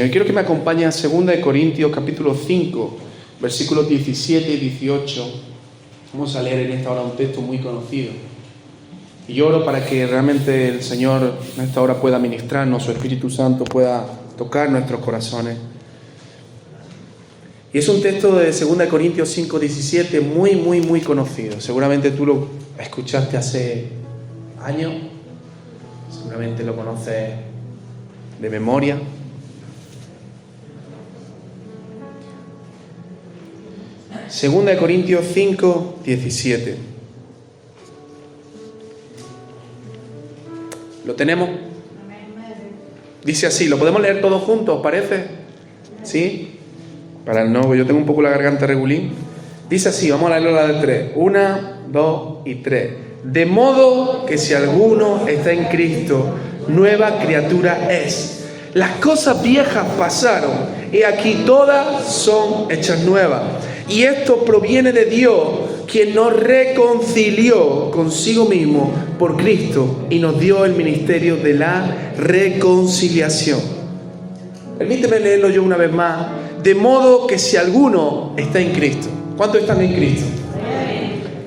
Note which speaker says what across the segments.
Speaker 1: Señor. Quiero que me acompañe a 2 Corintios capítulo 5, versículos 17 y 18. Vamos a leer en esta hora un texto muy conocido. Y oro para que realmente el Señor en esta hora pueda ministrarnos, su Espíritu Santo pueda tocar nuestros corazones. Y es un texto de 2 Corintios 5, 17 muy conocido. Seguramente tú lo escuchaste hace años, seguramente lo conoces de memoria. Segunda de Corintios 5, 17. ¿Lo tenemos? Dice así, ¿lo podemos leer todos juntos, parece? ¿Sí? Para el nuevo, yo tengo un poco la garganta regulín. Dice así, vamos a leerlo a la de 3. 1, 2 y 3. De modo que si alguno está en Cristo, nueva criatura es. Las cosas viejas pasaron, y aquí todas son hechas nuevas. Y esto proviene de Dios, quien nos reconcilió consigo mismo por Cristo y nos dio el ministerio de la reconciliación. Permíteme leerlo yo una vez más. De modo que si alguno está en Cristo. ¿Cuántos están en Cristo?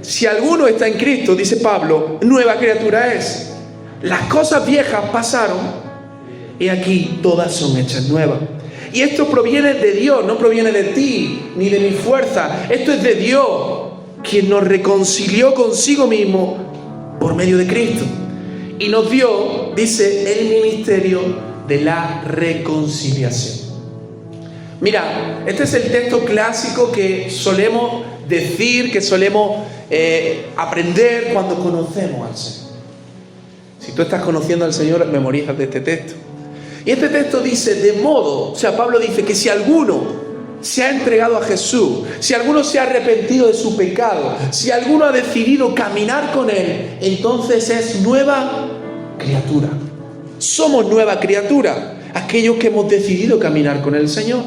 Speaker 1: Si alguno está en Cristo, dice Pablo, nueva criatura es. Las cosas viejas pasaron y aquí todas son hechas nuevas. Y esto proviene de Dios, no proviene de ti ni de mi fuerza. Esto es de Dios, quien nos reconcilió consigo mismo por medio de Cristo. Y nos dio, dice, el ministerio de la reconciliación. Mira, este es el texto clásico que solemos decir, que solemos aprender cuando conocemos al Señor. Si tú estás conociendo al Señor, memorizas de este texto. Y este texto dice, de modo, o sea, Pablo dice que si alguno se ha entregado a Jesús, si alguno se ha arrepentido de su pecado, si alguno ha decidido caminar con Él, entonces es nueva criatura. Somos nueva criatura, aquellos que hemos decidido caminar con el Señor.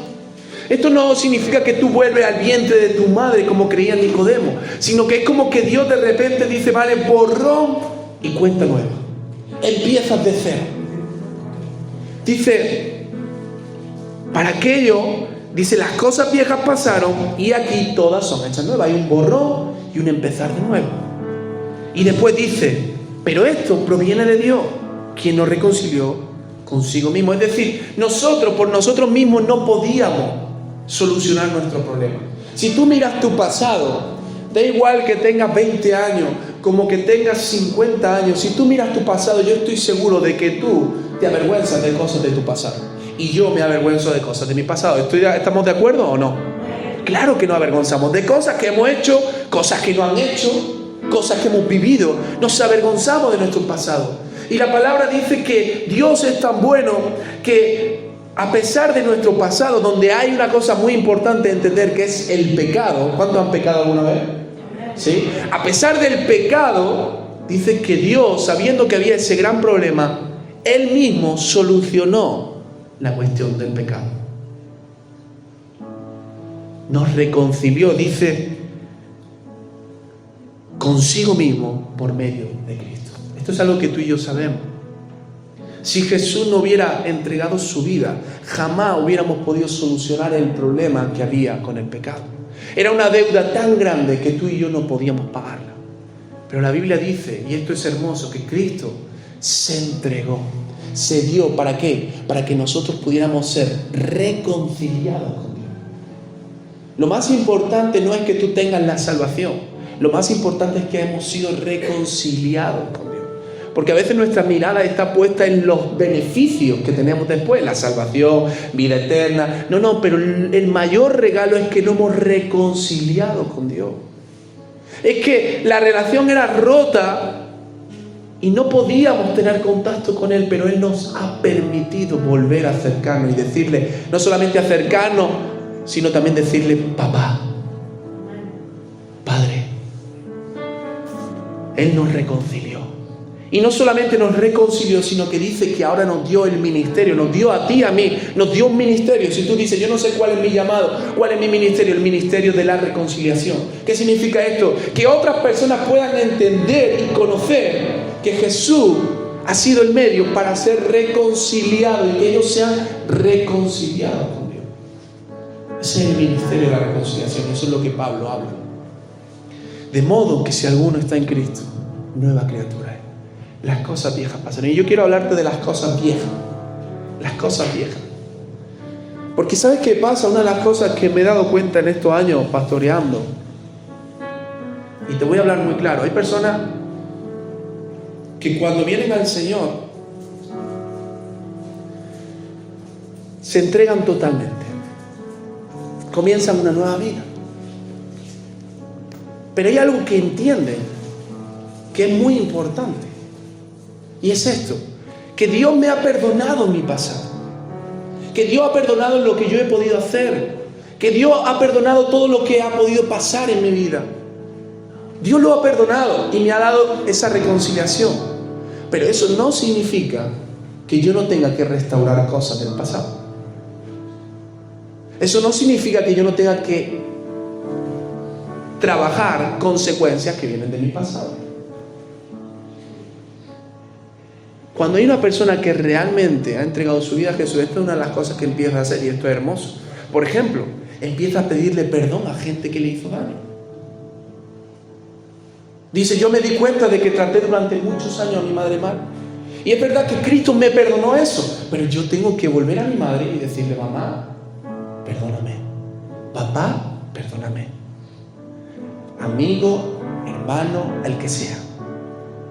Speaker 1: Esto no significa que tú vuelves al vientre de tu madre como creía Nicodemo, sino que es como que Dios de repente dice, vale, borrón y cuenta nueva. Empiezas de cero. Dice, para aquello, dice, las cosas viejas pasaron y aquí todas son hechas nuevas. Hay un borrón y un empezar de nuevo. Y después dice, pero esto proviene de Dios, quien nos reconcilió consigo mismo. Es decir, nosotros por nosotros mismos no podíamos solucionar nuestro problema. Si tú miras tu pasado, da igual que tengas 20 años, como que tengas 50 años, si tú miras tu pasado, yo estoy seguro de que tú te avergüenzas de cosas de tu pasado. Y yo me avergüenzo de cosas de mi pasado. ¿Estamos de acuerdo o no? Claro que nos avergonzamos de cosas que hemos hecho, cosas que no han hecho, cosas que hemos vivido. Nos avergonzamos de nuestro pasado. Y la palabra dice que Dios es tan bueno que a pesar de nuestro pasado, donde hay una cosa muy importante de entender que es el pecado. ¿Cuántos han pecado alguna vez? ¿Sí? A pesar del pecado, dice que Dios, sabiendo que había ese gran problema, Él mismo solucionó la cuestión del pecado. Nos reconcilió, dice, consigo mismo por medio de Cristo. Esto es algo que tú y yo sabemos. Si Jesús no hubiera entregado su vida, jamás hubiéramos podido solucionar el problema que había con el pecado. Era una deuda tan grande que tú y yo no podíamos pagarla. Pero la Biblia dice, y esto es hermoso, que Cristo se entregó, se dio. ¿Para qué? Para que nosotros pudiéramos ser reconciliados con Dios. Lo más importante no es que tú tengas la salvación. Lo más importante es que hemos sido reconciliados con Dios. Porque a veces nuestra mirada está puesta en los beneficios que tenemos después, la salvación, vida eterna. No, pero el mayor regalo es que nos hemos reconciliado con Dios. Es que la relación era rota y no podíamos tener contacto con Él, pero Él nos ha permitido volver a acercarnos y decirle, no solamente acercarnos, sino también decirle, papá, Padre. Él nos reconcilió. Y no solamente nos reconcilió, sino que dice que ahora nos dio el ministerio, nos dio a ti, a mí, nos dio un ministerio. Si tú dices, yo no sé cuál es mi llamado, cuál es mi ministerio, el ministerio de la reconciliación. ¿Qué significa esto? Que otras personas puedan entender y conocer que Jesús ha sido el medio para ser reconciliado y que ellos sean reconciliados con Dios. Ese es el ministerio de la reconciliación, eso es lo que Pablo habla. De modo que si alguno está en Cristo, nueva criatura es. Las cosas viejas pasan. Y yo quiero hablarte de las cosas viejas. Las cosas viejas. Porque ¿sabes qué pasa? Una de las cosas que me he dado cuenta en estos años pastoreando, y te voy a hablar muy claro, hay personas que cuando vienen al Señor se entregan totalmente, comienzan una nueva vida, pero hay algo que entienden que es muy importante, y es esto: que Dios me ha perdonado mi pasado, que Dios ha perdonado lo que yo he podido hacer, que Dios ha perdonado todo lo que ha podido pasar en mi vida. Dios lo ha perdonado y me ha dado esa reconciliación. Pero eso no significa que yo no tenga que restaurar cosas del pasado. Eso no significa que yo no tenga que trabajar consecuencias que vienen de mi pasado. Cuando hay una persona que realmente ha entregado su vida a Jesús, esta es una de las cosas que empieza a hacer, y esto es hermoso. Por ejemplo, empieza a pedirle perdón a gente que le hizo daño. Dice: yo me di cuenta de que traté durante muchos años a mi madre mal. Y es verdad que Cristo me perdonó eso, pero yo tengo que volver a mi madre y decirle: mamá, perdóname. Papá, perdóname. Amigo, hermano, el que sea.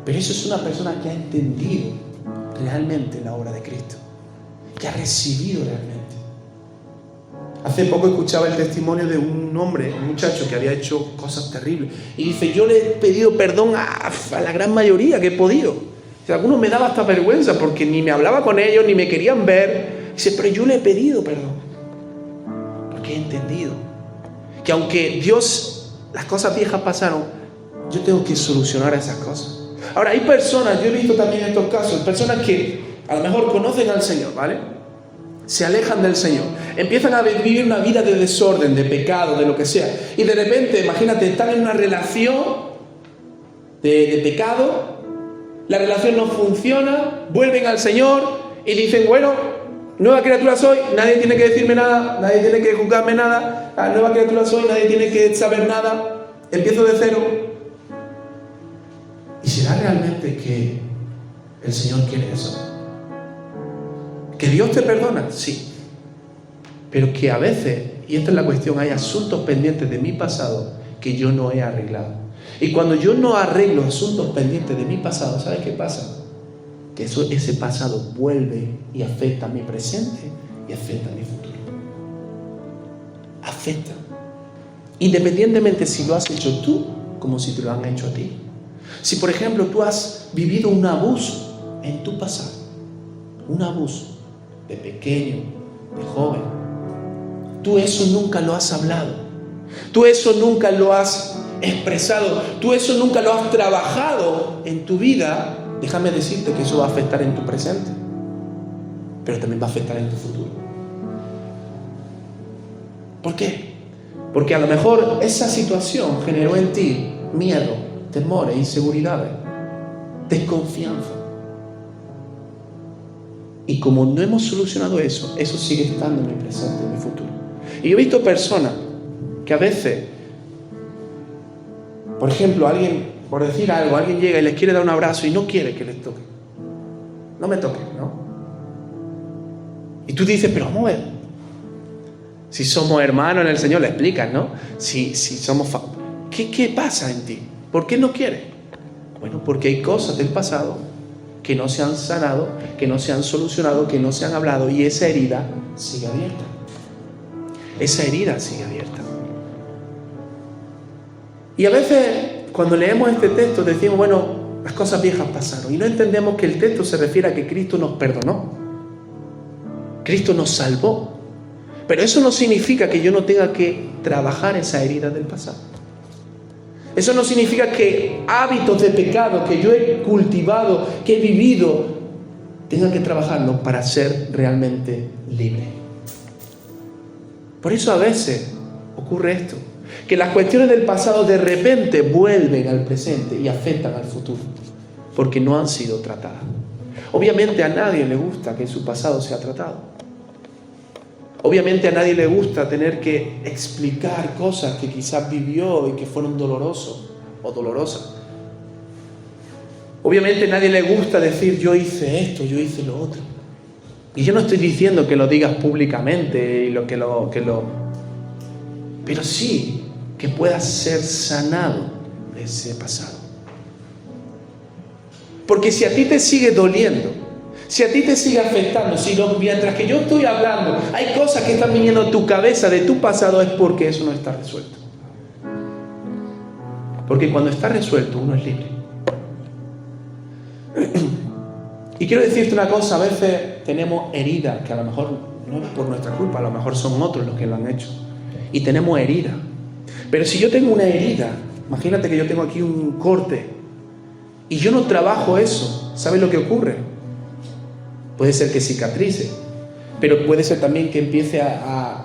Speaker 1: Pero eso es una persona que ha entendido realmente la obra de Cristo, que ha recibido realmente. Hace poco escuchaba el testimonio de un hombre, un muchacho que había hecho cosas terribles, y dice: yo le he pedido perdón a la gran mayoría que he podido. Dice, algunos me daba hasta vergüenza porque ni me hablaba con ellos, ni me querían ver. Dice: pero yo le he pedido perdón, porque he entendido que aunque Dios, las cosas viejas pasaron, yo tengo que solucionar esas cosas. Ahora, hay personas, yo he visto también estos casos, personas que a lo mejor conocen al Señor, ¿vale? Se alejan del Señor, empiezan a vivir una vida de desorden, de pecado, de lo que sea, y de repente, imagínate, están en una relación de pecado, la relación no funciona, vuelven al Señor y dicen: bueno, nueva criatura soy, nadie tiene que decirme nada, nadie tiene que juzgarme nada, nueva criatura soy, nadie tiene que saber nada, empiezo de cero. ¿Y será realmente que el Señor quiere eso? ¿Que Dios te perdona? Sí. Pero que a veces, y esta es la cuestión, hay asuntos pendientes de mi pasado que yo no he arreglado. Y cuando yo no arreglo asuntos pendientes de mi pasado, ¿sabes qué pasa? Que ese pasado vuelve y afecta a mi presente y afecta a mi futuro. Afecta. Independientemente si lo has hecho tú, como si te lo han hecho a ti. Si, por ejemplo, tú has vivido un abuso en tu pasado, un abuso de pequeño, de joven, tú eso nunca lo has hablado, tú eso nunca lo has expresado, tú eso nunca lo has trabajado en tu vida, déjame decirte que eso va a afectar en tu presente, pero también va a afectar en tu futuro. ¿Por qué? Porque a lo mejor esa situación generó en ti miedo, temores, inseguridades, desconfianza. Y como no hemos solucionado eso, eso sigue estando en mi presente, en mi futuro. Y yo he visto personas que a veces, por ejemplo, alguien, por decir algo, alguien llega y les quiere dar un abrazo y no quiere que les toque. No me toques, ¿no? Y tú dices: pero vamos a ver, si somos hermanos en el Señor, le explicas, ¿no? Si somos ¿Qué pasa en ti? ¿Por qué no quieres? Bueno, porque hay cosas del pasado que no se han sanado, que no se han solucionado, que no se han hablado, y esa herida sigue abierta. Esa herida sigue abierta. Y a veces, cuando leemos este texto, decimos: bueno, las cosas viejas pasaron, y no entendemos que el texto se refiere a que Cristo nos perdonó. Cristo nos salvó. Pero eso no significa que yo no tenga que trabajar esa herida del pasado. Eso no significa que hábitos de pecado que yo he cultivado, que he vivido, tenga que trabajarlos para ser realmente libre. Por eso a veces ocurre esto, que las cuestiones del pasado de repente vuelven al presente y afectan al futuro, porque no han sido tratadas. Obviamente a nadie le gusta que su pasado sea tratado. Obviamente a nadie le gusta tener que explicar cosas que quizás vivió y que fueron dolorosos o dolorosas. Obviamente a nadie le gusta decir yo hice esto, yo hice lo otro. Y yo no estoy diciendo que lo digas públicamente y pero sí que puedas ser sanado de ese pasado. Porque si a ti te sigue doliendo, si a ti te sigue afectando, mientras que yo estoy hablando, hay cosas que están viniendo a tu cabeza de tu pasado, es porque eso no está resuelto. Porque cuando está resuelto, uno es libre. Y quiero decirte una cosa, a veces tenemos heridas, que a lo mejor no es por nuestra culpa, a lo mejor son otros los que lo han hecho. Y tenemos heridas. Pero si yo tengo una herida, imagínate que yo tengo aquí un corte, y yo no trabajo eso, ¿sabes lo que ocurre? Puede ser que cicatrice, pero puede ser también que empiece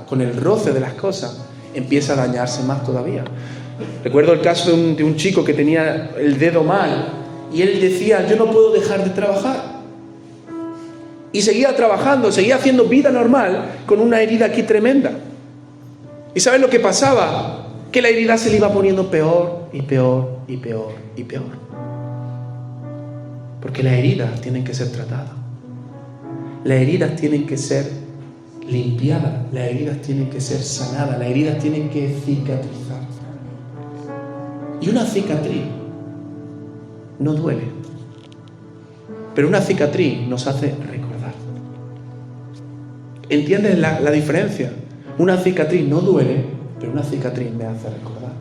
Speaker 1: con el roce de las cosas, empieza a dañarse más todavía. Recuerdo el caso de un chico que tenía el dedo mal, y él decía, yo no puedo dejar de trabajar. Y seguía trabajando, seguía haciendo vida normal con una herida aquí tremenda. ¿Y sabes lo que pasaba? Que la herida se le iba poniendo peor y peor y peor y peor. Porque las heridas tienen que ser tratadas. Las heridas tienen que ser limpiadas. Las heridas tienen que ser sanadas. Las heridas tienen que cicatrizar. Y una cicatriz no duele. Pero una cicatriz nos hace recordar. ¿Entiendes la diferencia? Una cicatriz no duele, pero una cicatriz me hace recordar.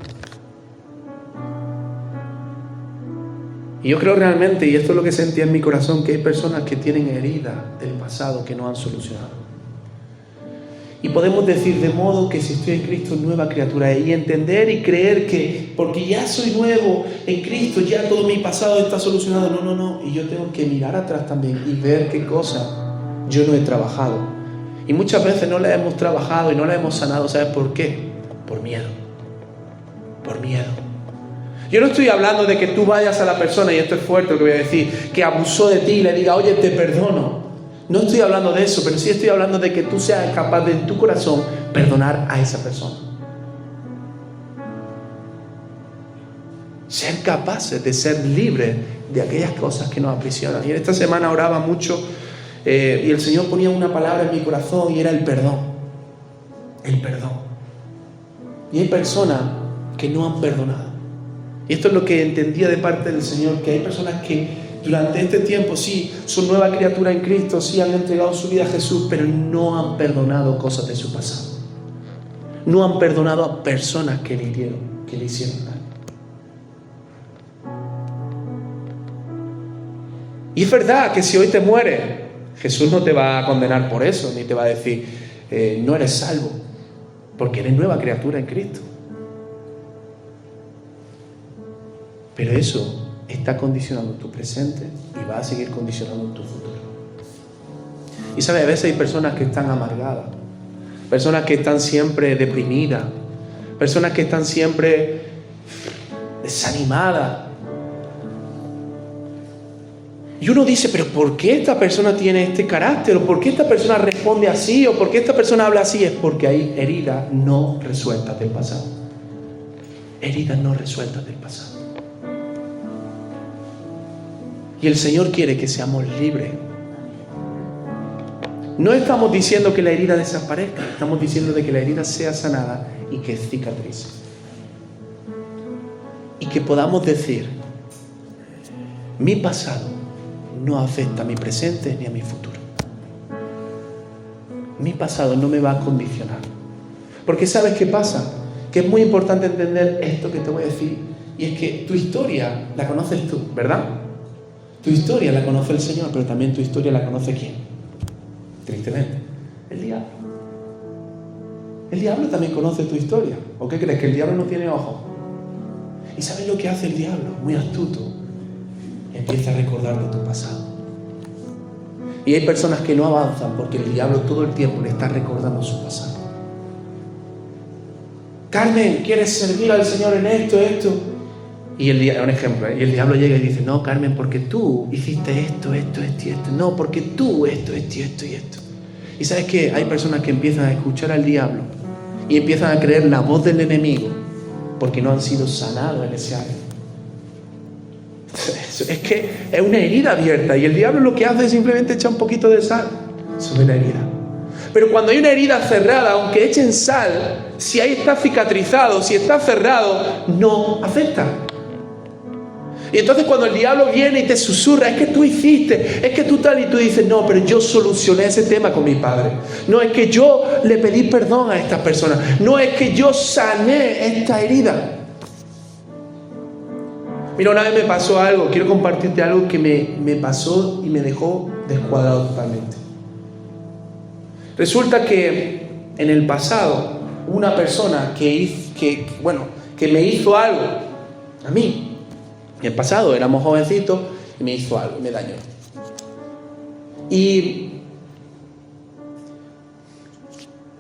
Speaker 1: Y yo creo realmente, y esto es lo que sentía en mi corazón, que hay personas que tienen heridas del pasado que no han solucionado. Y podemos decir, de modo que si estoy en Cristo, nueva criatura. Y entender y creer que porque ya soy nuevo en Cristo, ya todo mi pasado está solucionado. No. Y yo tengo que mirar atrás también y ver qué cosas yo no he trabajado. Y muchas veces no las hemos trabajado y no las hemos sanado. ¿Sabes por qué? Por miedo. Por miedo. Yo no estoy hablando de que tú vayas a la persona, y esto es fuerte lo que voy a decir, que abusó de ti y le diga, oye, te perdono. No estoy hablando de eso, pero sí estoy hablando de que tú seas capaz de en tu corazón perdonar a esa persona. Ser capaces de ser libres de aquellas cosas que nos aprisionan. Y en esta semana oraba mucho y el Señor ponía una palabra en mi corazón y era el perdón. El perdón. Y hay personas que no han perdonado. Y esto es lo que entendía de parte del Señor, que hay personas que durante este tiempo sí son nueva criatura en Cristo, sí han entregado su vida a Jesús, pero no han perdonado cosas de su pasado. No han perdonado a personas que le hirieron, que le hicieron daño. Y es verdad que si hoy te mueres, Jesús no te va a condenar por eso, ni te va a decir, no eres salvo, porque eres nueva criatura en Cristo. Pero eso está condicionando tu presente y va a seguir condicionando tu futuro. Y sabes, a veces hay personas que están amargadas, personas que están siempre deprimidas, personas que están siempre desanimadas. Y uno dice, pero ¿por qué esta persona tiene este carácter? ¿O por qué esta persona responde así? ¿O por qué esta persona habla así? Es porque hay heridas no resueltas del pasado. Heridas no resueltas del pasado. Y el Señor quiere que seamos libres. No estamos diciendo que la herida desaparezca, estamos diciendo de que la herida sea sanada y que cicatrice. Y que podamos decir, mi pasado no afecta a mi presente ni a mi futuro. Mi pasado no me va a condicionar. Porque ¿sabes qué pasa? Que es muy importante entender esto que te voy a decir. Y es que tu historia la conoces tú, ¿verdad? Tu historia la conoce el Señor, pero también tu historia la conoce ¿quién? Tristemente, el diablo. El diablo también conoce tu historia. ¿O qué crees? ¿Que el diablo no tiene ojos? ¿Y sabes lo que hace el diablo? Muy astuto. Empieza a recordar de tu pasado. Y hay personas que no avanzan porque el diablo todo el tiempo le está recordando su pasado. Carmen, ¿quieres servir al Señor en esto? Y un ejemplo, y el diablo llega y dice, no, Carmen, porque tú hiciste esto, esto, esto y esto. No, porque tú esto, esto y esto y esto. Y ¿sabes qué? Hay personas que empiezan a escuchar al diablo y empiezan a creer la voz del enemigo porque no han sido sanados en ese área. Es que es una herida abierta y el diablo lo que hace es simplemente echar un poquito de sal sobre la herida. Pero cuando hay una herida cerrada, aunque echen sal, si ahí está cicatrizado, si está cerrado, no afecta. Y entonces cuando el diablo viene y te susurra, es que tú hiciste, es que tú tal, y tú dices, no, pero yo solucioné ese tema con mi padre. No, es que yo le pedí perdón a esta persona. No, es que yo sané esta herida. Mira, una vez me pasó algo, quiero compartirte algo que me pasó y me dejó descuadrado totalmente. Resulta que en el pasado, una persona que me hizo algo a mí, en el pasado éramos jovencitos y me hizo algo, me dañó. Y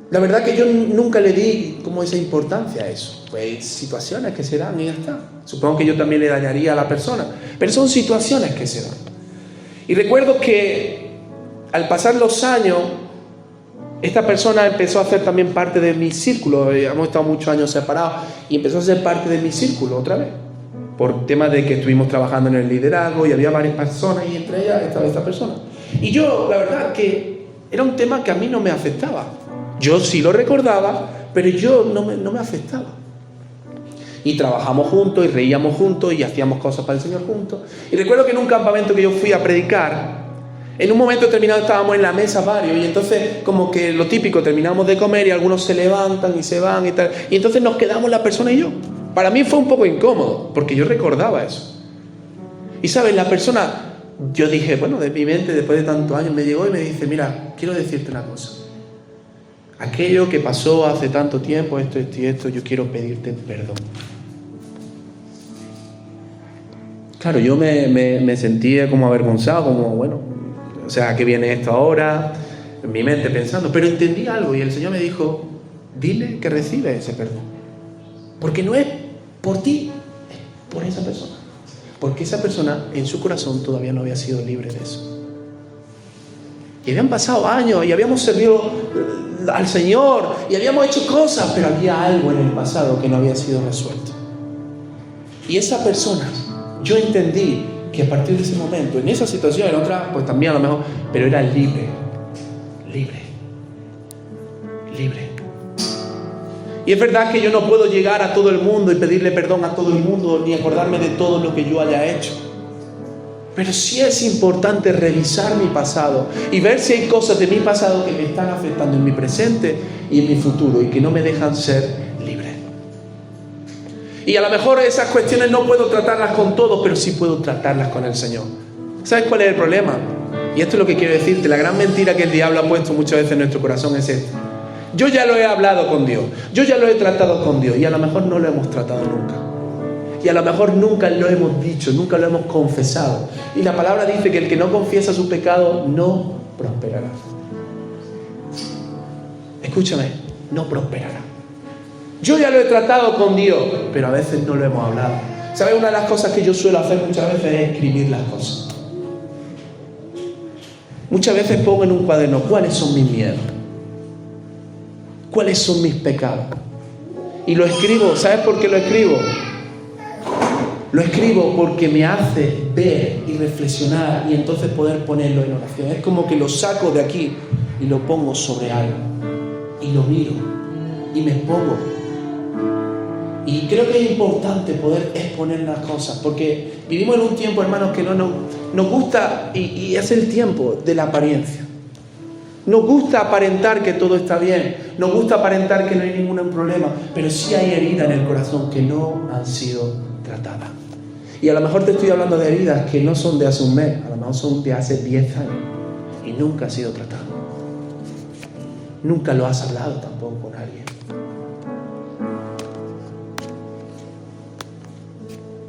Speaker 1: la verdad que yo nunca le di como esa importancia a eso. Pues situaciones que se dan y ya está. Supongo que yo también le dañaría a la persona, pero son situaciones que se dan. Y recuerdo que al pasar los años, esta persona empezó a hacer también parte de mi círculo. Hemos estado muchos años separados y empezó a ser parte de mi círculo otra vez. Por temas de que estuvimos trabajando en el liderazgo y había varias personas y entre ellas estaba esta persona. Y yo, la verdad, que era un tema que a mí no me afectaba. Yo sí lo recordaba, pero yo no me afectaba. Y trabajamos juntos y reíamos juntos y hacíamos cosas para el Señor juntos. Y recuerdo que en un campamento que yo fui a predicar, en un momento determinado estábamos en la mesa varios y entonces como que lo típico, terminamos de comer y algunos se levantan y se van y tal. Y entonces nos quedamos la persona y yo. Para mí fue un poco incómodo, porque yo recordaba eso. Y sabes, la persona, yo dije, bueno, de mi mente después de tantos años me llegó y me dice, mira, quiero decirte una cosa. Aquello que pasó hace tanto tiempo, esto y esto, yo quiero pedirte perdón. Claro, yo me sentía como avergonzado, como, bueno, o sea, ¿qué viene esto ahora? En mi mente pensando, pero entendí algo y el Señor me dijo, dile que recibe ese perdón. Porque no es por ti, es por esa persona. Porque esa persona en su corazón todavía no había sido libre de eso. Y habían pasado años y habíamos servido al Señor y habíamos hecho cosas, pero había algo en el pasado que no había sido resuelto. Y esa persona, yo entendí que a partir de ese momento, en esa situación, en otra, pues también a lo mejor, pero era libre. Y es verdad que yo no puedo llegar a todo el mundo y pedirle perdón a todo el mundo, ni acordarme de todo lo que yo haya hecho. Pero sí es importante revisar mi pasado y ver si hay cosas de mi pasado que me están afectando en mi presente y en mi futuro y que no me dejan ser libre. Y a lo mejor esas cuestiones no puedo tratarlas con todos, pero sí puedo tratarlas con el Señor. ¿Sabes cuál es el problema? Y esto es lo que quiero decirte. La gran mentira que el diablo ha puesto muchas veces en nuestro corazón es esta. Yo ya lo he hablado con Dios, yo ya lo he tratado con Dios y a lo mejor no lo hemos tratado nunca. Y a lo mejor nunca lo hemos dicho, nunca lo hemos confesado. Y la palabra dice que el que no confiesa su pecado no prosperará. Escúchame, no prosperará. Yo ya lo he tratado con Dios, pero a veces no lo hemos hablado. ¿Sabes? Una de las cosas que yo suelo hacer muchas veces es escribir las cosas. Muchas veces pongo en un cuaderno cuáles son mis miedos, cuáles son mis pecados. Y lo escribo. ¿Sabes por qué lo escribo? Lo escribo porque me hace ver y reflexionar y entonces poder ponerlo en oración. Es como que lo saco de aquí y lo pongo sobre algo. Y lo miro y me expongo. Y creo que es importante poder exponer las cosas, porque vivimos en un tiempo, hermanos, que no nos gusta, y es el tiempo de la apariencia. Nos gusta aparentar que todo está bien, nos gusta aparentar que no hay ningún problema, pero sí hay heridas en el corazón que no han sido tratadas. Y a lo mejor te estoy hablando de heridas que no son de hace un mes, a lo mejor son de hace 10 años y nunca han sido tratadas. Nunca lo has hablado tampoco con alguien.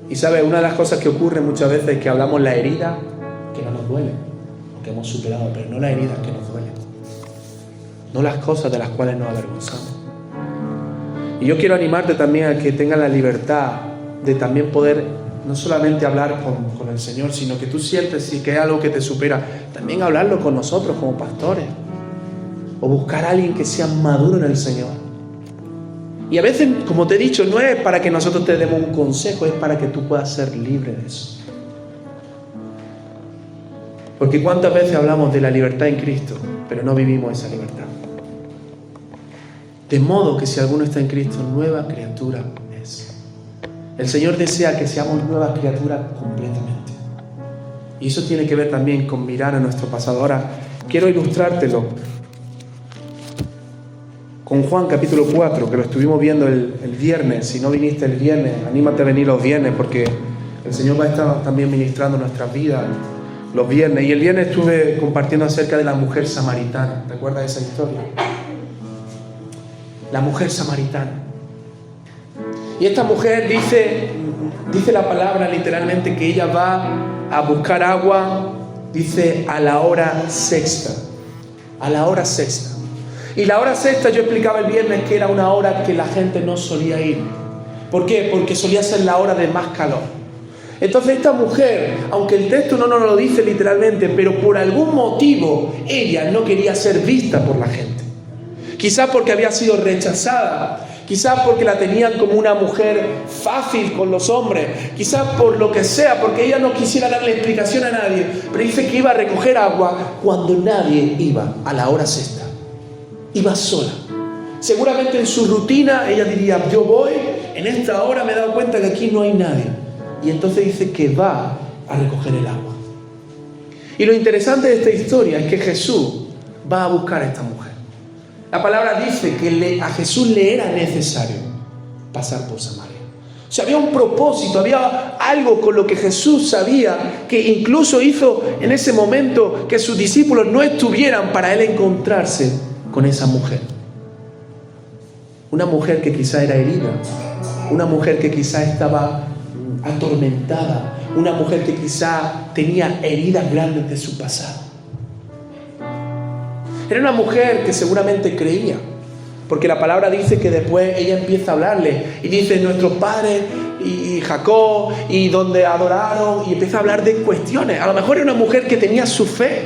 Speaker 1: Y sabes, una de las cosas que ocurre muchas veces es que hablamos la herida que no nos duele, que hemos superado, pero no las heridas que nos duelen, no las cosas de las cuales nos avergonzamos. Y yo quiero animarte también a que tengas la libertad de también poder no solamente hablar con el Señor, sino que tú sientes si que hay algo que te supera, también hablarlo con nosotros como pastores, o buscar a alguien que sea maduro en el Señor. Y a veces, como te he dicho, no es para que nosotros te demos un consejo, es para que tú puedas ser libre de eso. Porque cuántas veces hablamos de la libertad en Cristo, pero no vivimos esa libertad. De modo que si alguno está en Cristo, nueva criatura es. El Señor desea que seamos nuevas criaturas completamente. Y eso tiene que ver también con mirar a nuestro pasado. Ahora, quiero ilustrártelo con Juan capítulo 4, que lo estuvimos viendo el viernes. Si no viniste el viernes, anímate a venir los viernes, porque el Señor va a estar también ministrando nuestras vidas los viernes. Y el viernes estuve compartiendo acerca de la mujer samaritana. ¿Te acuerdas de esa historia? La mujer samaritana. Y esta mujer dice la palabra literalmente que ella va a buscar agua, dice a la hora sexta. A la hora sexta. Y la hora sexta, yo explicaba el viernes que era una hora que la gente no solía ir. ¿Por qué? Porque solía ser la hora de más calor. Entonces esta mujer, aunque el texto no nos lo dice literalmente, pero por algún motivo ella no quería ser vista por la gente. Quizás porque había sido rechazada, quizás porque la tenían como una mujer fácil con los hombres, quizás por lo que sea, porque ella no quisiera darle explicación a nadie, pero dice que iba a recoger agua cuando nadie iba, a la hora sexta. Iba sola. Seguramente en su rutina ella diría, yo voy, en esta hora me he dado cuenta que aquí no hay nadie. Y entonces dice que va a recoger el agua. Y lo interesante de esta historia es que Jesús va a buscar a esta mujer. La palabra dice que a Jesús le era necesario pasar por Samaria. O sea, había un propósito, había algo con lo que Jesús sabía, que incluso hizo en ese momento que sus discípulos no estuvieran para él encontrarse con esa mujer. Una mujer que quizá era herida, una mujer que quizá estaba atormentada, una mujer que quizá tenía heridas grandes de su pasado. Era una mujer que seguramente creía, porque la palabra dice que después ella empieza a hablarle y dice nuestros padres y Jacob y donde adoraron, y empieza a hablar de cuestiones. A lo mejor era una mujer que tenía su fe.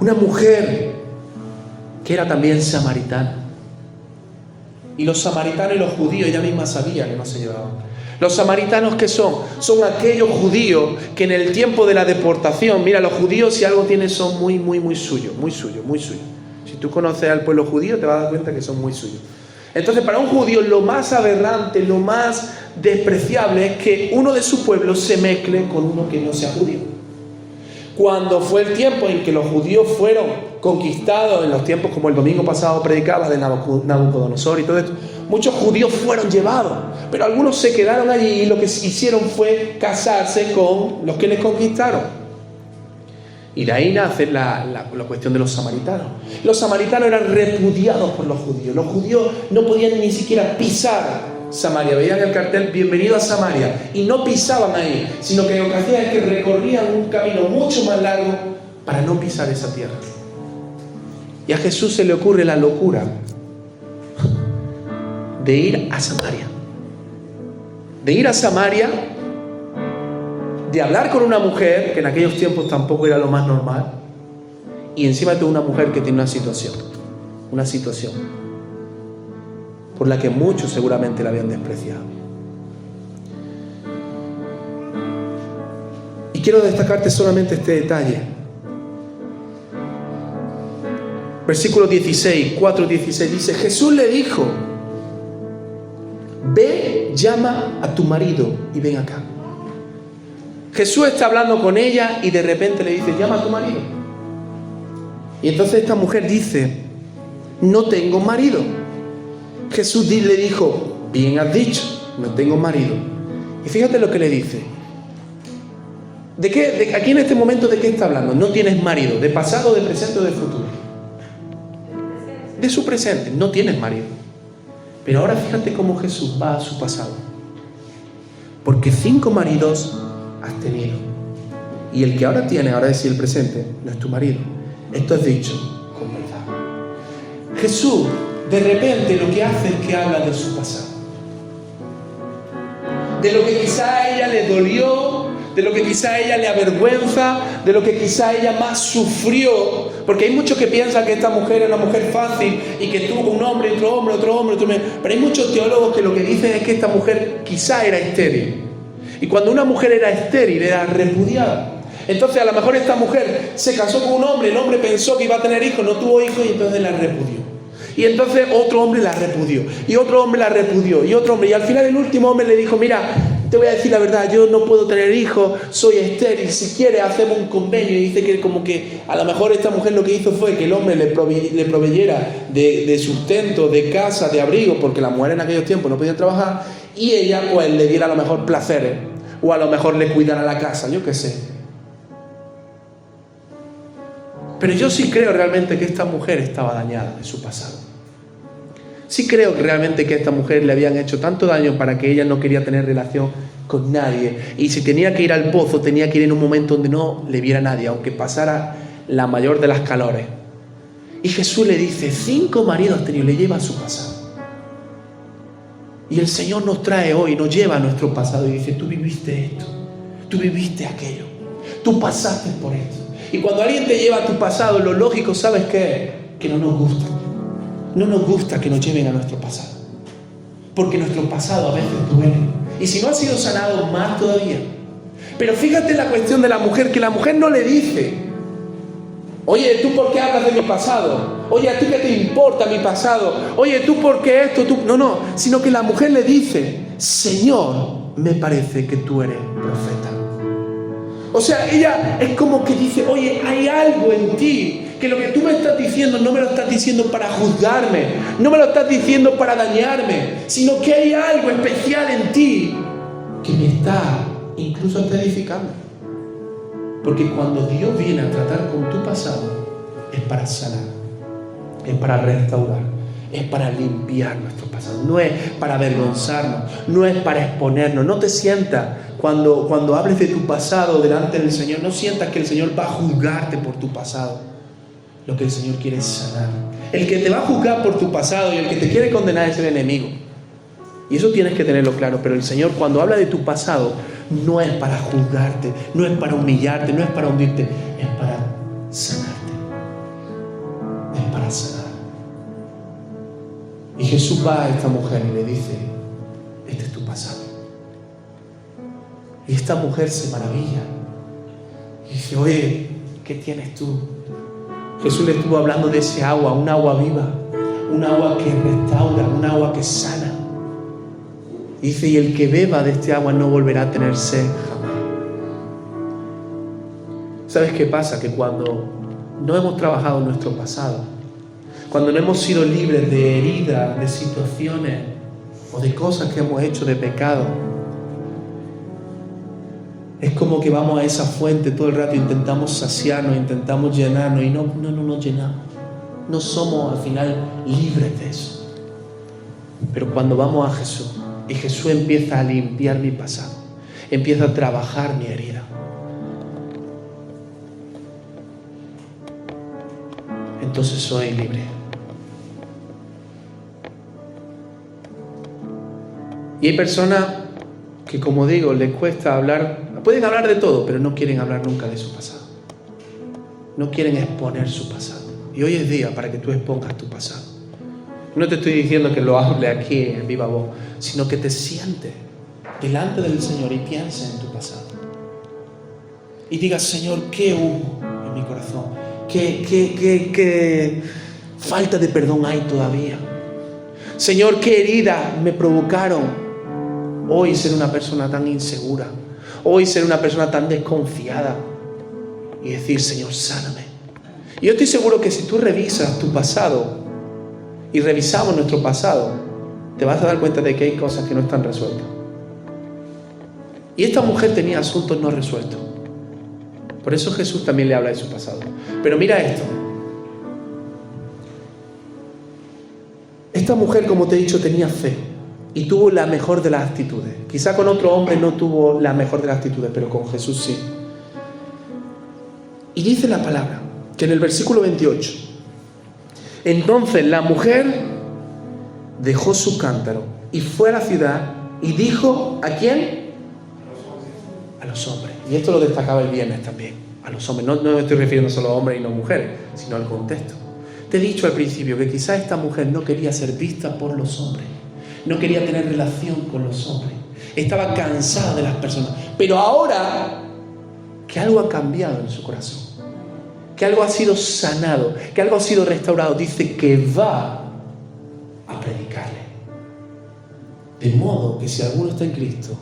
Speaker 1: Una mujer que era también samaritana. Y los samaritanos y los judíos, ella misma sabía que no se llevaban. Los samaritanos, ¿qué son? Son aquellos judíos que en el tiempo de la deportación, mira, los judíos si algo tienen son muy suyos. Si tú conoces al pueblo judío te vas a dar cuenta que son muy suyos. Entonces, para un judío lo más aberrante, lo más despreciable es que uno de su pueblo se mezcle con uno que no sea judío. Cuando fue el tiempo en que los judíos fueron conquistados, en los tiempos como el domingo pasado predicaba de Nabucodonosor y todo esto, muchos judíos fueron llevados, pero algunos se quedaron allí y lo que hicieron fue casarse con los que les conquistaron. Y de ahí nace la cuestión de los samaritanos. Los samaritanos eran repudiados por los judíos. Los judíos no podían ni siquiera pisar Samaria. Veían el cartel, bienvenido a Samaria, y no pisaban ahí, sino que lo que hacían es que recorrían un camino mucho más largo para no pisar esa tierra. Y a Jesús se le ocurre la locura de ir a Samaria. De ir a Samaria, de hablar con una mujer, que en aquellos tiempos tampoco era lo más normal, y encima de una mujer que tiene una situación por la que muchos seguramente la habían despreciado. Y quiero destacarte solamente este detalle. Versículo 16, 4:16 dice, Jesús le dijo, ve, llama a tu marido y ven acá. Jesús está hablando con ella y de repente le dice, llama a tu marido. Y entonces esta mujer dice, no tengo marido. Jesús le dijo, bien has dicho, no tengo marido. Y fíjate lo que le dice. Aquí en este momento, ¿de qué está hablando? No tienes marido, ¿de pasado, de presente o de futuro? De su presente, no tienes marido. Pero ahora fíjate cómo Jesús va a su pasado. Porque 5 maridos has tenido. Y el que ahora es el presente, no es tu marido. Esto es dicho con verdad. Jesús, de repente, lo que hace es que habla de su pasado. De lo que quizá a ella le dolió, de lo que quizá a ella le avergüenza, de lo que quizá ella más sufrió. Porque hay muchos que piensan que esta mujer es una mujer fácil y que tuvo un hombre, otro hombre, otro hombre, otro hombre. Pero hay muchos teólogos que lo que dicen es que esta mujer quizá era estéril. Y cuando una mujer era estéril, era repudiada. Entonces a lo mejor esta mujer se casó con un hombre, el hombre pensó que iba a tener hijos, no tuvo hijos y entonces la repudió. Y entonces otro hombre la repudió, y otro hombre la repudió, y otro hombre. Y al final el último hombre le dijo, mira, te voy a decir la verdad, yo no puedo tener hijos, soy estéril, si quieres hacemos un convenio. Y dice que como que a lo mejor esta mujer lo que hizo fue que el hombre le proveyera de sustento, de casa, de abrigo, porque las mujeres en aquellos tiempos no podían trabajar, y ella pues le diera a lo mejor placeres, o a lo mejor le cuidara la casa, yo qué sé. Pero yo sí creo realmente que esta mujer estaba dañada de su pasado. Sí creo realmente que a esta mujer le habían hecho tanto daño para que ella no quería tener relación con nadie. Y si tenía que ir al pozo, tenía que ir en un momento donde no le viera nadie, aunque pasara la mayor de las calores. Y Jesús le dice, 5 maridos has tenido, le lleva a su pasado. Y el Señor nos trae hoy, nos lleva a nuestro pasado y dice, tú viviste esto, tú viviste aquello, tú pasaste por esto. Y cuando alguien te lleva a tu pasado, lo lógico, ¿sabes qué? Que no nos gusta. No nos gusta que nos lleven a nuestro pasado. Porque nuestro pasado a veces duele. Y si no ha sido sanado, más todavía. Pero fíjate la cuestión de la mujer, que la mujer no le dice, oye, ¿tú por qué hablas de mi pasado? Oye, ¿a ti qué te importa mi pasado? Oye, ¿tú por qué esto? No, sino que la mujer le dice, Señor, me parece que tú eres profeta. O sea, ella es como que dice, oye, hay algo en ti, que lo que tú me estás diciendo no me lo estás diciendo para juzgarme, no me lo estás diciendo para dañarme, sino que hay algo especial en ti que me está incluso hasta edificando. Porque cuando Dios viene a tratar con tu pasado, es para sanar, es para restaurar, es para limpiar nuestro pasado, no es para avergonzarnos, no es para exponernos. No te sientas, cuando hables de tu pasado delante del Señor, no sientas que el Señor va a juzgarte por tu pasado. Lo que el Señor quiere es sanar. El que te va a juzgar por tu pasado y el que te quiere condenar es el enemigo. Y eso tienes que tenerlo claro. Pero el Señor, cuando habla de tu pasado, no es para juzgarte, no es para humillarte, no es para hundirte, es para sanarte. Es para sanar. Y Jesús va a esta mujer y le dice, este es tu pasado. Y esta mujer se maravilla. Y dice, oye, ¿qué tienes tú? Jesús le estuvo hablando de ese agua, un agua viva, un agua que restaura, un agua que sana. Dice, y el que beba de este agua no volverá a tener sed jamás. ¿Sabes qué pasa? Que cuando no hemos trabajado nuestro pasado, cuando no hemos sido libres de heridas, de situaciones o de cosas que hemos hecho, de pecado, es como que vamos a esa fuente todo el rato, intentamos saciarnos, intentamos llenarnos y no nos llenamos. No somos al final libres de eso. Pero cuando vamos a Jesús y Jesús empieza a limpiar mi pasado, empieza a trabajar mi herida, entonces soy libre. Y hay personas que, como digo, les cuesta hablar. Pueden hablar de todo, pero no quieren hablar nunca de su pasado. No quieren exponer su pasado. Y hoy es día para que tú expongas tu pasado. No te estoy diciendo que lo hable aquí en viva voz, sino que te sientes delante del Señor y pienses en tu pasado. Y digas, Señor, ¿qué hubo en mi corazón? ¿Qué falta de perdón hay todavía? Señor, ¿qué heridas me provocaron hoy ser una persona tan insegura? Hoy ser una persona tan desconfiada. Y decir, Señor, sáname. Y yo estoy seguro que si tú revisas tu pasado y revisamos nuestro pasado, te vas a dar cuenta de que hay cosas que no están resueltas. Y esta mujer tenía asuntos no resueltos. Por eso Jesús también le habla de su pasado. Pero mira esto. Esta mujer, como te he dicho, tenía fe. Y tuvo la mejor de las actitudes. Quizá con otro hombre no tuvo la mejor de las actitudes, pero con Jesús sí. Y dice la palabra, que en el versículo 28, Entonces la mujer dejó su cántaro y fue a la ciudad y dijo, ¿a quién? A los hombres. Y esto lo destacaba el viernes también, a los hombres. No me estoy refiriendo solo a hombres y no mujeres, sino al contexto. Te he dicho al principio que quizás esta mujer no quería ser vista por los hombres, no quería tener relación con los hombres, estaba cansada de las personas. Pero ahora que algo ha cambiado en su corazón, que algo ha sido sanado, que algo ha sido restaurado, dice que va a predicarle. De modo que si alguno está en Cristo,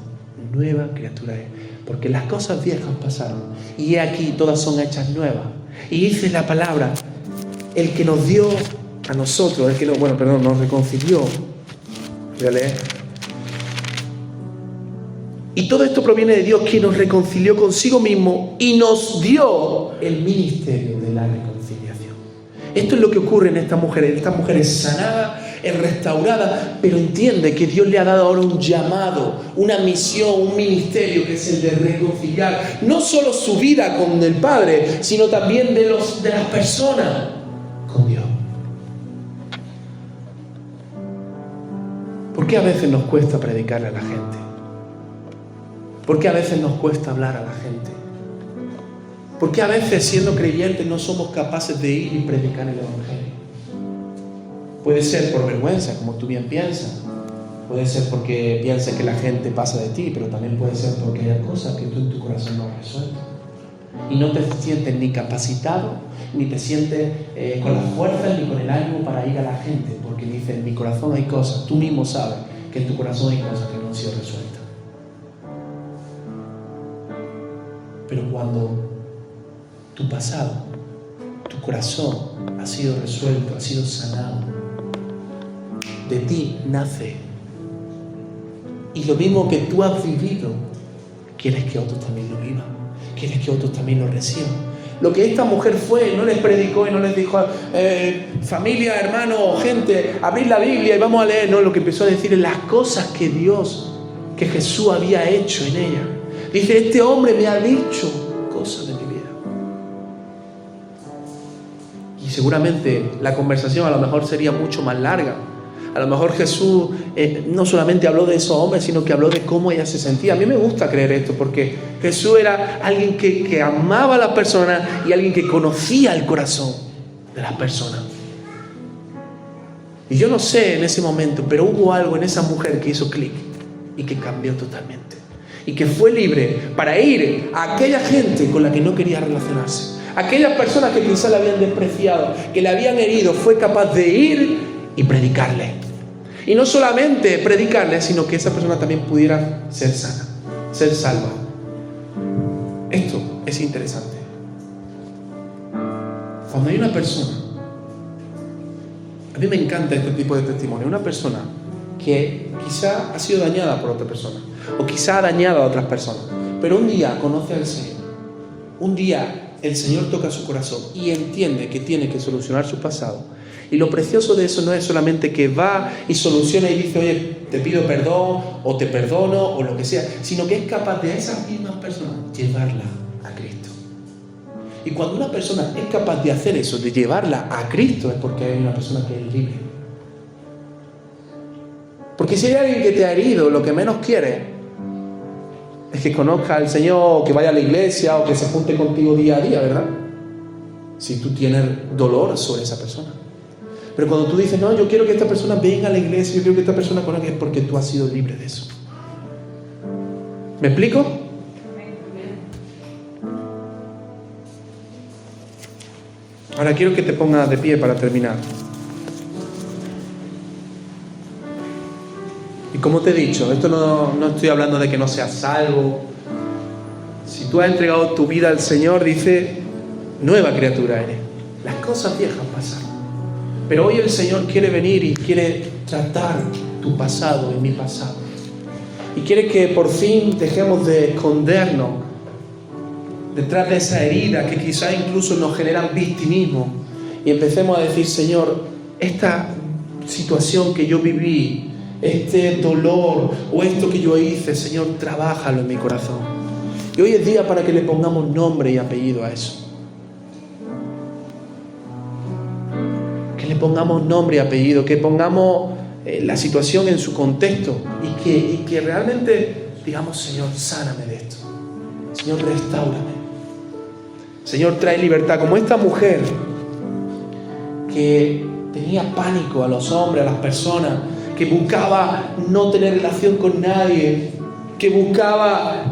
Speaker 1: nueva criatura es. Porque las cosas viejas pasaron y he aquí todas son hechas nuevas. Y dice la palabra, el que nos dio a nosotros, nos reconcilió. Voy a leer. Y todo esto proviene de Dios, que nos reconcilió consigo mismo y nos dio el ministerio de la reconciliación. Esto es lo que ocurre en esta mujer. Esta mujer es sanada, es restaurada, pero entiende que Dios le ha dado ahora un llamado, una misión, un ministerio, que es el de reconciliar no solo su vida con el Padre, sino también de las personas con Dios. ¿Por qué a veces nos cuesta predicarle a la gente? ¿Por qué a veces nos cuesta hablar a la gente? ¿Por qué a veces, siendo creyentes, no somos capaces de ir y predicar el Evangelio? Puede ser por vergüenza, como tú bien piensas. Puede ser porque piensas que la gente pasa de ti, pero también puede ser porque hay cosas que tú en tu corazón no has resuelto. Y no te sientes ni capacitado, ni te sientes con las fuerzas, ni con el ánimo para ir a la gente. Porque dices, en mi corazón hay cosas, tú mismo sabes que en tu corazón hay cosas que no han sido resueltas. Pero cuando tu pasado, tu corazón ha sido resuelto, ha sido sanado, de ti nace. Y lo mismo que tú has vivido, quieres que otros también lo vivan, quieres que otros también lo reciban. Lo que esta mujer fue, no les predicó y no les dijo, familia, hermano, gente, abrid la Biblia y vamos a leer. No, lo que empezó a decir es las cosas que Jesús había hecho en ella. Dice, este hombre me ha dicho cosas de mi vida. Y seguramente la conversación a lo mejor sería mucho más larga. A lo mejor Jesús no solamente habló de esos hombres, sino que habló de cómo ella se sentía. A mí me gusta creer esto, porque Jesús era alguien que amaba a las personas y alguien que conocía el corazón de las personas. Y yo no sé en ese momento, pero hubo algo en esa mujer que hizo clic y que cambió totalmente. Y que fue libre para ir a aquella gente con la que no quería relacionarse. Aquellas personas que quizás la habían despreciado, que la habían herido, fue capaz de ir y predicarle. Y no solamente predicarle, sino que esa persona también pudiera ser sana, ser salva. Esto es interesante. Cuando hay una persona, a mí me encanta este tipo de testimonio, una persona que quizá ha sido dañada por otra persona, o quizá ha dañado a otras personas, pero un día conoce al Señor, un día el Señor toca su corazón y entiende que tiene que solucionar su pasado. Y lo precioso de eso no es solamente que va y soluciona y dice, oye, te pido perdón, o te perdono, o lo que sea, sino que es capaz de a esas mismas personas llevarla a Cristo. Y cuando una persona es capaz de hacer eso, de llevarla a Cristo, es porque hay una persona que es libre. Porque si hay alguien que te ha herido, lo que menos quiere es que conozca al Señor, o que vaya a la iglesia, o que se junte contigo día a día, ¿verdad? Si tú tienes dolor sobre esa persona. Pero cuando tú dices, no, yo quiero que esta persona venga a la iglesia, yo quiero que esta persona conozca, es porque tú has sido libre de eso. ¿Me explico? Ahora quiero que te pongas de pie para terminar. Y como te he dicho, esto no estoy hablando de que no seas salvo. Si tú has entregado tu vida al Señor, dice, nueva criatura eres. Las cosas viejas pasaron. Pero hoy el Señor quiere venir y quiere tratar tu pasado y mi pasado. Y quiere que por fin dejemos de escondernos detrás de esa herida que quizá incluso nos generan victimismo. Y empecemos a decir, Señor, esta situación que yo viví, este dolor o esto que yo hice, Señor, trabájalo en mi corazón. Y hoy es día para que le pongamos nombre y apellido a eso. Que le pongamos nombre y apellido, que pongamos la situación en su contexto y que realmente digamos: Señor, sáname de esto. Señor, restáurame. Señor, trae libertad. Como esta mujer que tenía pánico a los hombres, a las personas, que buscaba no tener relación con nadie, que buscaba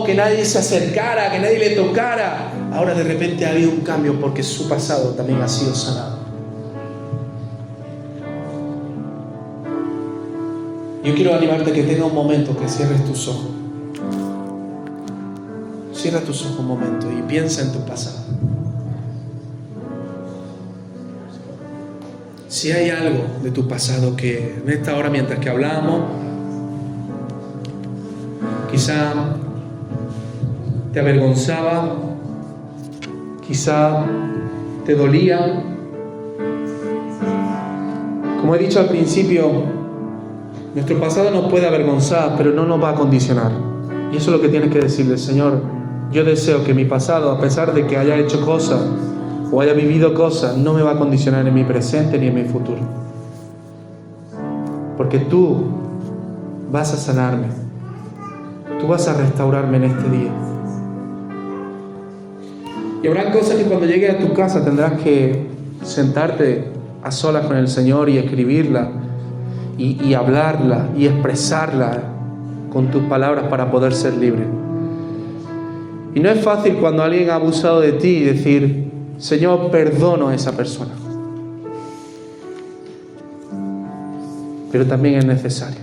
Speaker 1: que nadie se acercara, que nadie le tocara. Ahora de repente ha habido un cambio porque su pasado también ha sido sanado. Yo quiero animarte a que tenga un momento que cierres tus ojos. Cierra tus ojos un momento y piensa en tu pasado. Si hay algo de tu pasado que en esta hora, mientras que hablamos, quizá te avergonzaba, quizá te dolía. Como he dicho al principio, nuestro pasado nos puede avergonzar, pero no nos va a condicionar. Y eso es lo que tienes que decirle: Señor, yo deseo que mi pasado, a pesar de que haya hecho cosas o haya vivido cosas, no me va a condicionar en mi presente ni en mi futuro. Porque tú vas a sanarme. Tú vas a restaurarme en este día. Y habrá cosas que cuando llegues a tu casa tendrás que sentarte a solas con el Señor y escribirla y hablarla y expresarla con tus palabras para poder ser libre. Y no es fácil cuando alguien ha abusado de ti decir: Señor, perdono a esa persona. Pero también es necesario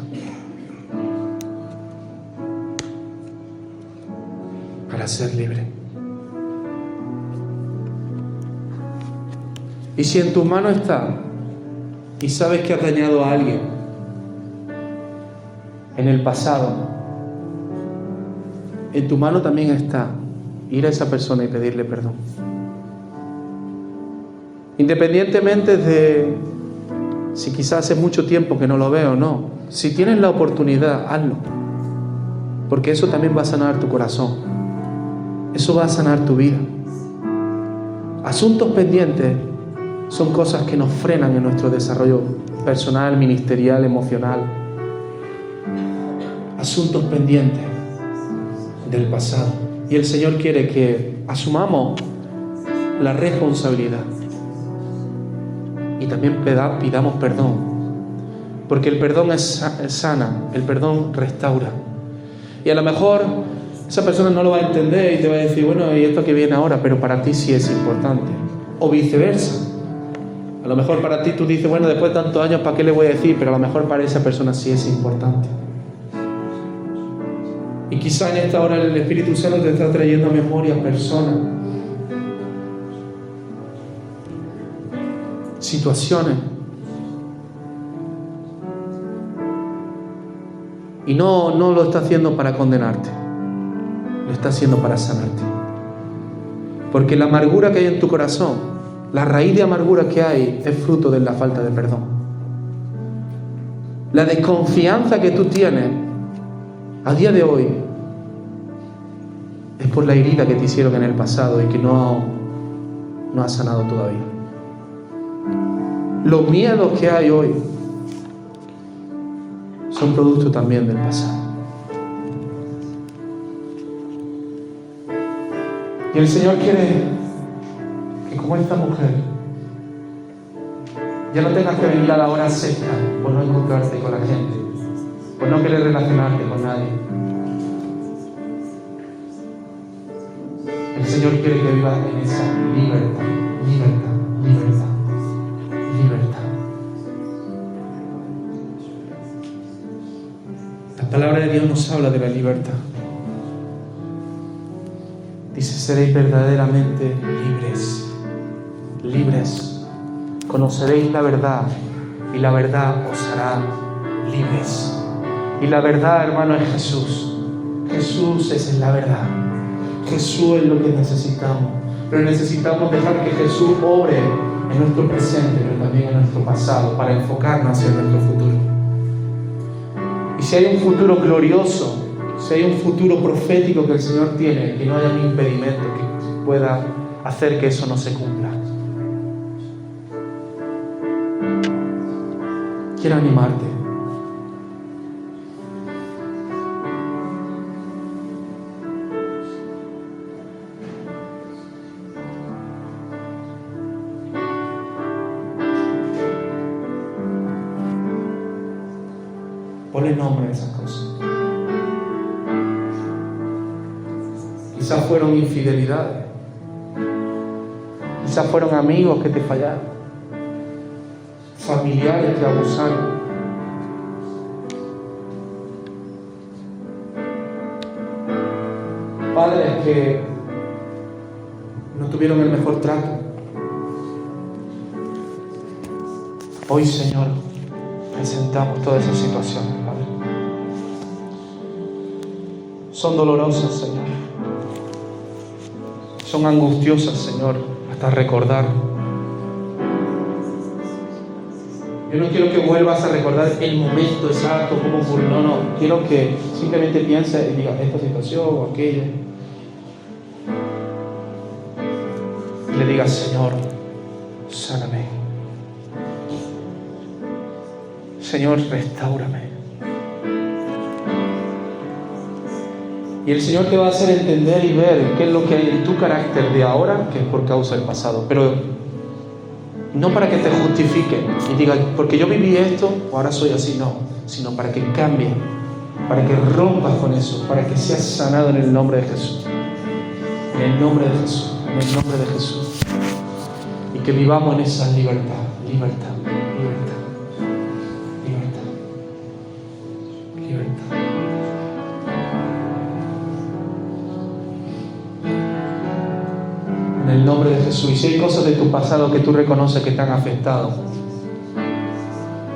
Speaker 1: para ser libre. Y si en tus manos está y sabes que has dañado a alguien en el pasado, en tu mano también está ir a esa persona y pedirle perdón. Independientemente de si quizás hace mucho tiempo que no lo veo o no, si tienes la oportunidad, hazlo. Porque eso también va a sanar tu corazón. Eso va a sanar tu vida. Asuntos pendientes son cosas que nos frenan en nuestro desarrollo personal, ministerial, emocional. Asuntos pendientes del pasado. Y el Señor quiere que asumamos la responsabilidad y también pidamos perdón, porque el perdón es sana, el perdón restaura. Y a lo mejor esa persona no lo va a entender y te va a decir: bueno, ¿y esto que viene ahora? Pero para ti sí es importante. O viceversa. A lo mejor para ti tú dices: bueno, después de tantos años, ¿para qué le voy a decir? Pero a lo mejor para esa persona sí es importante. Y quizá en esta hora el Espíritu Santo te está trayendo a memoria personas, situaciones. Y no lo está haciendo para condenarte, lo está haciendo para sanarte. Porque la amargura que hay en tu corazón, la raíz de amargura que hay, es fruto de la falta de perdón. La desconfianza que tú tienes a día de hoy es por la herida que te hicieron en el pasado y que no has sanado todavía. Los miedos que hay hoy son producto también del pasado. Y el Señor quiere que, como esta mujer, ya no tengas que venir a la hora sexta por no encontrarte con la gente, por no querer relacionarte con nadie. El Señor quiere que vivas en esa libertad, libertad, libertad, libertad. La palabra de Dios nos habla de la libertad. Dice: seréis verdaderamente libres, libres. Conoceréis la verdad y la verdad os hará libres. Y la verdad, hermano, es Jesús. Jesús es la verdad. Jesús es lo que necesitamos. Pero necesitamos dejar que Jesús obre en nuestro presente, pero también en nuestro pasado, para enfocarnos hacia nuestro futuro. Y si hay un futuro glorioso, si hay un futuro profético que el Señor tiene, que no haya un impedimento que pueda hacer que eso no se cumpla. quiero animarte. Ponle nombre a esas cosas. Quizás fueron infidelidades. Quizás fueron amigos que te fallaron. Familiares que abusaron. Padres que no tuvieron el mejor trato. Hoy, Señor, presentamos todas esas situaciones, Padre. Son dolorosas, Señor. Son angustiosas, Señor, hasta recordar. Yo no quiero que vuelvas a recordar el momento exacto, cómo ocurrió. No. Quiero que simplemente pienses y digas esta situación o aquella. Y le digas, Señor, sáname. Señor, restáurame. Y el Señor te va a hacer entender y ver qué es lo que hay en tu carácter de ahora, que es por causa del pasado. Pero no para que te justifique y diga, porque yo viví esto, ahora soy así, no. Sino para que cambie, para que rompas con eso, para que seas sanado en el nombre de Jesús. En el nombre de Jesús, en el nombre de Jesús. Y que vivamos en esa libertad, libertad. En el nombre de Jesús. Y si hay cosas de tu pasado que tú reconoces que te han afectado,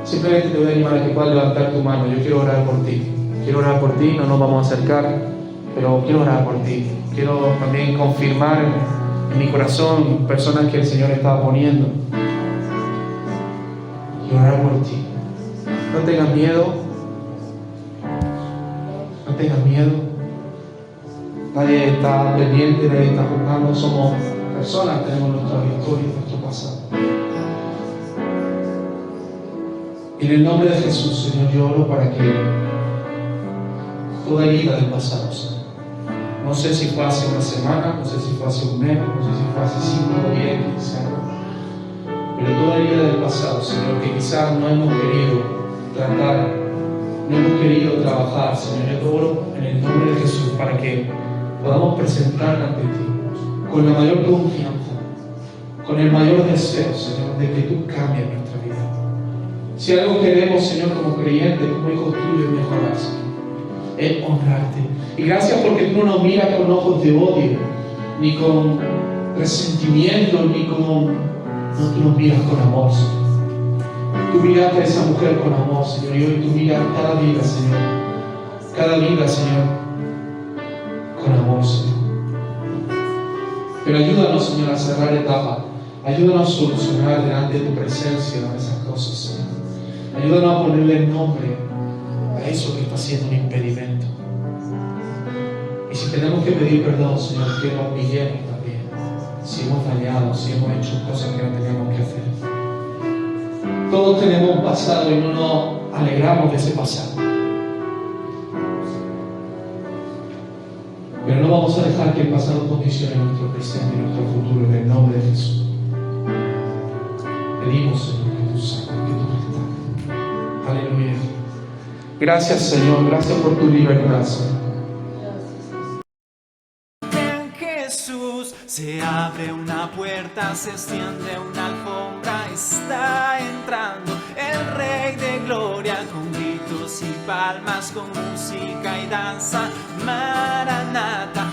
Speaker 1: simplemente te voy a animar a que puedas levantar tu mano. Yo quiero orar por ti. Quiero orar por ti, no nos vamos a acercar, pero quiero orar por ti. Quiero también confirmar en mi corazón personas que el Señor estaba poniendo. Y orar por ti. No tengas miedo. No tengas miedo. Nadie está pendiente, nadie está juzgando. Somos personas, tenemos nuestra historia, nuestro pasado. En el nombre de Jesús, Señor, yo oro para que toda herida del pasado, Señor. No sé si fue hace una semana, no sé si fue hace un mes, no sé si fue hace 5 o 10, 15 años. Pero toda herida del pasado, Señor, que quizás no hemos querido tratar, no hemos querido trabajar, Señor, yo oro en el nombre de Jesús para que podamos presentarla ante ti con la mayor confianza, con el mayor deseo, Señor, de que tú cambies nuestra vida. Si algo queremos, Señor, como creyentes, como hijos tuyos, mejorar, Señor, es honrarte. Y gracias porque tú no nos miras con ojos de odio, ni con resentimiento, ni con... No, tú nos miras con amor, Señor. Tú miraste a esa mujer con amor, Señor, y hoy tú miras cada vida, Señor. Cada vida, Señor, con amor, Señor. Pero ayúdanos, Señor, a cerrar etapas. Ayúdanos a solucionar delante de tu presencia esas cosas, Señor. Ayúdanos a ponerle nombre a eso que está siendo un impedimento. Y si tenemos que pedir perdón, Señor, que nos humillemos también. Si hemos fallado, si hemos hecho cosas que no teníamos que hacer. Todos tenemos un pasado y no nos alegramos de ese pasado. Pero no vamos a dejar que el pasado condicione nuestro presente y nuestro futuro en el nombre de Jesús. Pedimos, Señor, que tú sanes, que tú restaures. Aleluya. Gracias, Señor. Gracias por tu libertad, Señor.
Speaker 2: En Jesús se abre una puerta, se extiende una alfombra, está entrando el Rey de Gloria con gritos y palmas, con música y danza. Maranata,